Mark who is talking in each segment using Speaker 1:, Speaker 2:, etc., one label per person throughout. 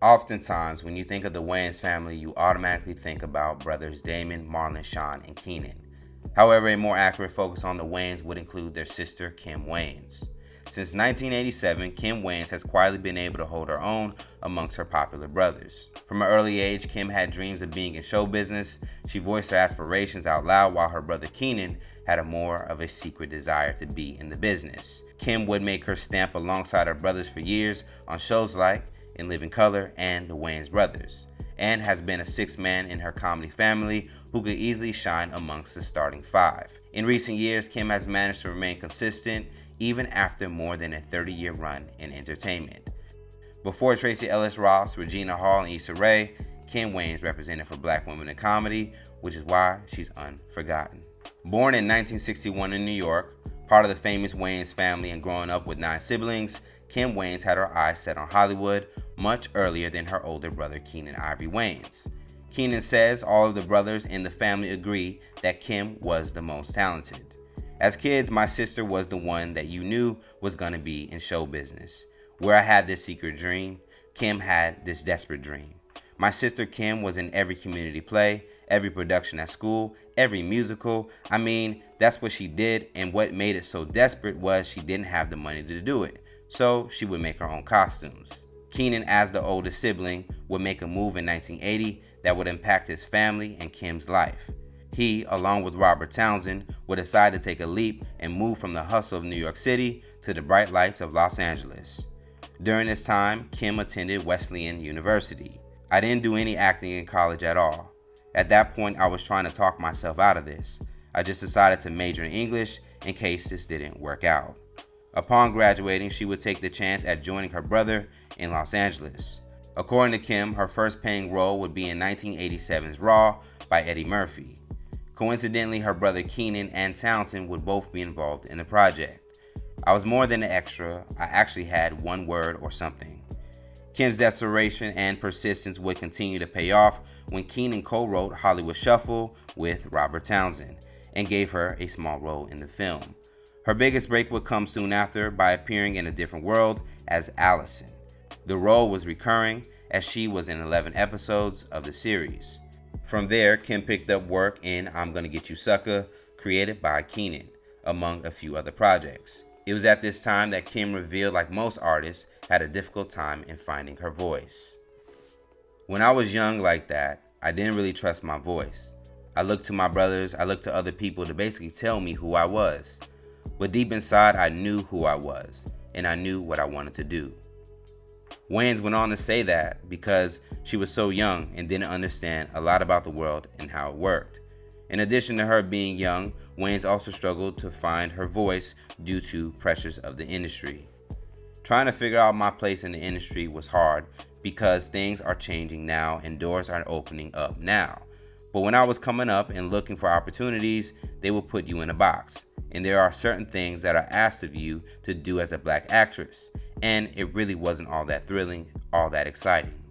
Speaker 1: Oftentimes, when you think of the Wayans family, you automatically think about brothers Damon, Marlon, Sean, and Keenan. However, a more accurate focus on the Wayans would include their sister, Kim Wayans. Since 1987, Kim Wayans has quietly been able to hold her own amongst her popular brothers. From an early age, Kim had dreams of being in show business. She voiced her aspirations out loud, while her brother Keenan had a more of a secret desire to be in the business. Kim would make her stamp alongside her brothers for years on shows like In Living Color and The Wayans Brothers, and has been a sixth man in her comedy family who could easily shine amongst the starting five. In recent years, Kim has managed to remain consistent even after more than a 30-year run in entertainment. Before Tracy Ellis Ross, Regina Hall, and Issa Rae, Kim Wayans represented for black women in comedy, which is why she's unforgotten. Born in 1961 in New York, part of the famous Wayans family and growing up with 9 siblings, Kim Wayans had her eyes set on Hollywood much earlier than her older brother Keenan Ivory Wayans. Keenan says all of the brothers in the family agree that Kim was the most talented. As kids, my sister was the one that you knew was going to be in show business. Where I had this secret dream, Kim had this desperate dream. My sister Kim was in every community play, every production at school, every musical. I mean, that's what she did, and what made it so desperate was she didn't have the money to do it, so she would make her own costumes. Keenan, as the oldest sibling, would make a move in 1980 that would impact his family and Kim's life. He, along with Robert Townsend, would decide to take a leap and move from the hustle of New York City to the bright lights of Los Angeles. During this time, Kim attended Wesleyan University. I didn't do any acting in college at all. At that point, I was trying to talk myself out of this. I just decided to major in English in case this didn't work out. Upon graduating, she would take the chance at joining her brother in Los Angeles. According to Kim, her first paying role would be in 1987's Raw by Eddie Murphy. Coincidentally, her brother Keenan and Townsend would both be involved in the project. I was more than an extra, I actually had one word or something. Kim's desperation and persistence would continue to pay off when Keenan co-wrote Hollywood Shuffle with Robert Townsend and gave her a small role in the film. Her biggest break would come soon after by appearing in A Different World as Allison. The role was recurring as she was in 11 episodes of the series. From there, Kim picked up work in I'm Gonna Get You Sucker, created by Keenan, among a few other projects. It was at this time that Kim revealed, like most artists, had a difficult time in finding her voice. When I was young like that, I didn't really trust my voice. I looked to my brothers, I looked to other people to basically tell me who I was. But deep inside, I knew who I was, and I knew what I wanted to do. Wayans went on to say that because she was so young and didn't understand a lot about the world and how it worked. In addition to her being young, Wayans also struggled to find her voice due to pressures of the industry. Trying to figure out my place in the industry was hard because things are changing now and doors are opening up now. But when I was coming up and looking for opportunities, they will put you in a box. And there are certain things that are asked of you to do as a black actress, and it really wasn't all that thrilling, all that exciting.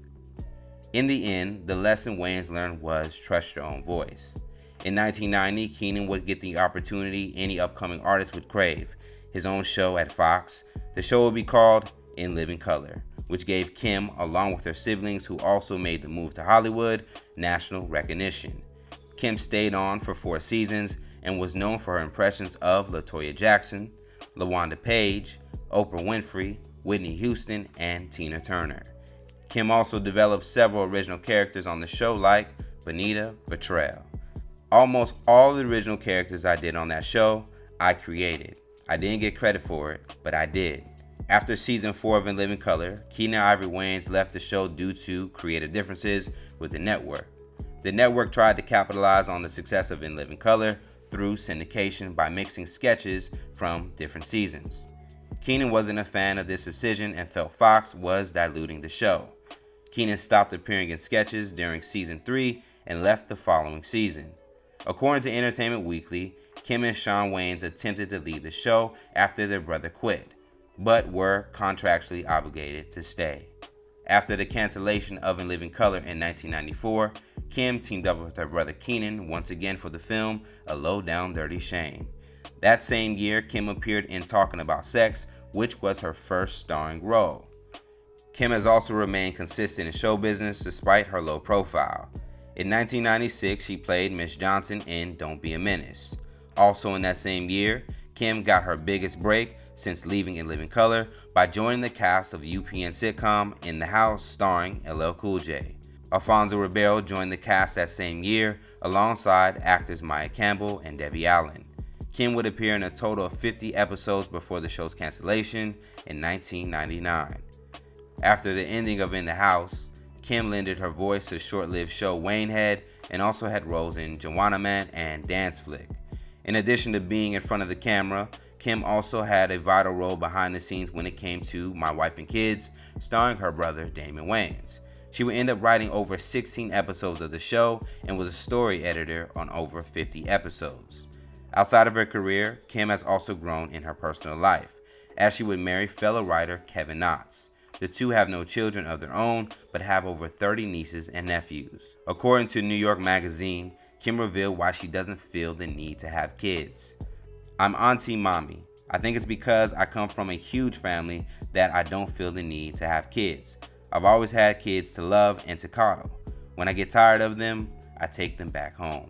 Speaker 1: In the end, the lesson Wayans learned was trust your own voice. In 1990, Keenan would get the opportunity any upcoming artist would crave, his own show at Fox. The show would be called In Living Color, which gave Kim, along with her siblings who also made the move to Hollywood, national recognition. Kim stayed on for 4 seasons and was known for her impressions of LaToya Jackson, LaWanda Page, Oprah Winfrey, Whitney Houston, and Tina Turner. Kim also developed several original characters on the show like Bonita Betrayal. Almost all of the original characters I did on that show, I created. I didn't get credit for it, but I did. After season 4 of In Living Color, Keenan Ivory Wayans left the show due to creative differences with the network. The network tried to capitalize on the success of In Living Color through syndication by mixing sketches from different seasons. Keenan wasn't a fan of this decision and felt Fox was diluting the show. Keenan stopped appearing in sketches during season 3 and left the following season. According to Entertainment Weekly, Kim and Shawn Wayans attempted to leave the show after their brother quit, but were contractually obligated to stay. After the cancellation of In Living Color in 1994, Kim teamed up with her brother Keenan once again for the film A Low Down Dirty Shame. That same year, Kim appeared in Talking About Sex, which was her first starring role. Kim has also remained consistent in show business despite her low profile. In 1996, she played Miss Johnson in Don't Be a Menace. Also in that same year, Kim got her biggest break since leaving In Living Color by joining the cast of UPN sitcom In the House starring LL Cool J. Alfonso Ribeiro joined the cast that same year alongside actors Maya Campbell and Debbie Allen. Kim would appear in a total of 50 episodes before the show's cancellation in 1999. After the ending of In the House, Kim lended her voice to the short-lived show Wayans and also had roles in Joanna Man and Dance Flick. In addition to being in front of the camera, Kim also had a vital role behind the scenes when it came to My Wife and Kids, starring her brother Damon Wayans. She would end up writing over 16 episodes of the show and was a story editor on over 50 episodes. Outside of her career, Kim has also grown in her personal life, as she would marry fellow writer Kevin Knotts. The two have no children of their own, but have over 30 nieces and nephews. According to New York Magazine, Kim revealed why she doesn't feel the need to have kids. "I'm auntie mommy. I think it's because I come from a huge family that I don't feel the need to have kids. I've always had kids to love and to coddle. When I get tired of them, I take them back home."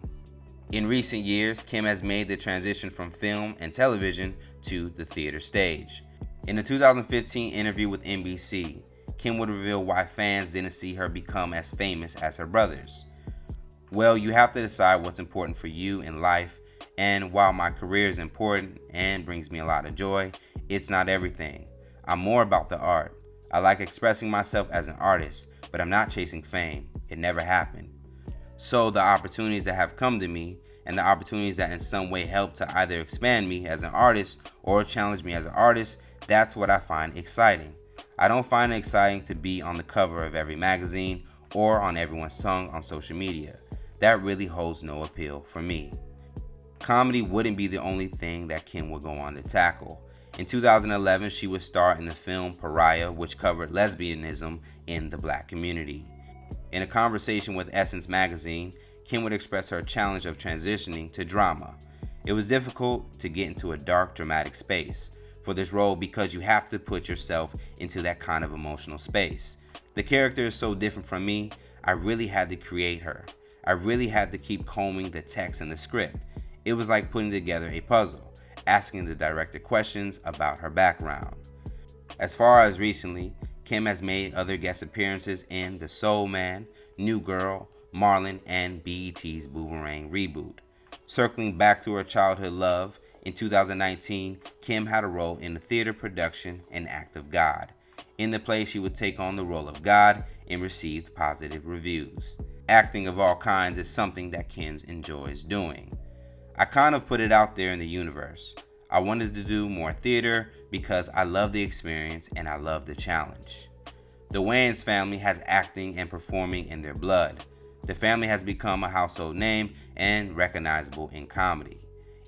Speaker 1: In recent years, Kim has made the transition from film and television to the theater stage. In a 2015 interview with NBC, Kim would reveal why fans didn't see her become as famous as her brothers. "Well, you have to decide what's important for you in life, and while my career is important and brings me a lot of joy, it's not everything. I'm more about the art. I like expressing myself as an artist, but I'm not chasing fame. It never happened. So the opportunities that have come to me, and the opportunities that in some way help to either expand me as an artist or challenge me as an artist, that's what I find exciting. I don't find it exciting to be on the cover of every magazine or on everyone's tongue on social media. That really holds no appeal for me." Comedy wouldn't be the only thing that Kim would go on to tackle. In 2011, she would star in the film Pariah, which covered lesbianism in the black community. In a conversation with Essence magazine, Kim would express her challenge of transitioning to drama. "It was difficult to get into a dark, dramatic space for this role because you have to put yourself into that kind of emotional space. The character is so different from me, I really had to create her. I really had to keep combing the text and the script. It was like putting together a puzzle, asking the director questions about her background." As far as recently, Kim has made other guest appearances in The Soul Man, New Girl, Marlon, and BET's Boomerang reboot. Circling back to her childhood love, in 2019, Kim had a role in the theater production An Act of God. In the play, she would take on the role of God and received positive reviews. Acting of all kinds is something that Kim enjoys doing. "I kind of put it out there in the universe. I wanted to do more theater because I love the experience and I love the challenge." The Wayans family has acting and performing in their blood. The family has become a household name and recognizable in comedy.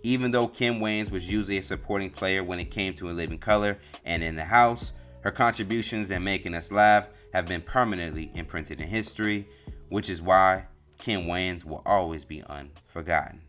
Speaker 1: Even though Kim Wayans was usually a supporting player when it came to In Living Color and In the House, her contributions in making us laugh have been permanently imprinted in history, which is why Kim Wayans will always be unforgotten.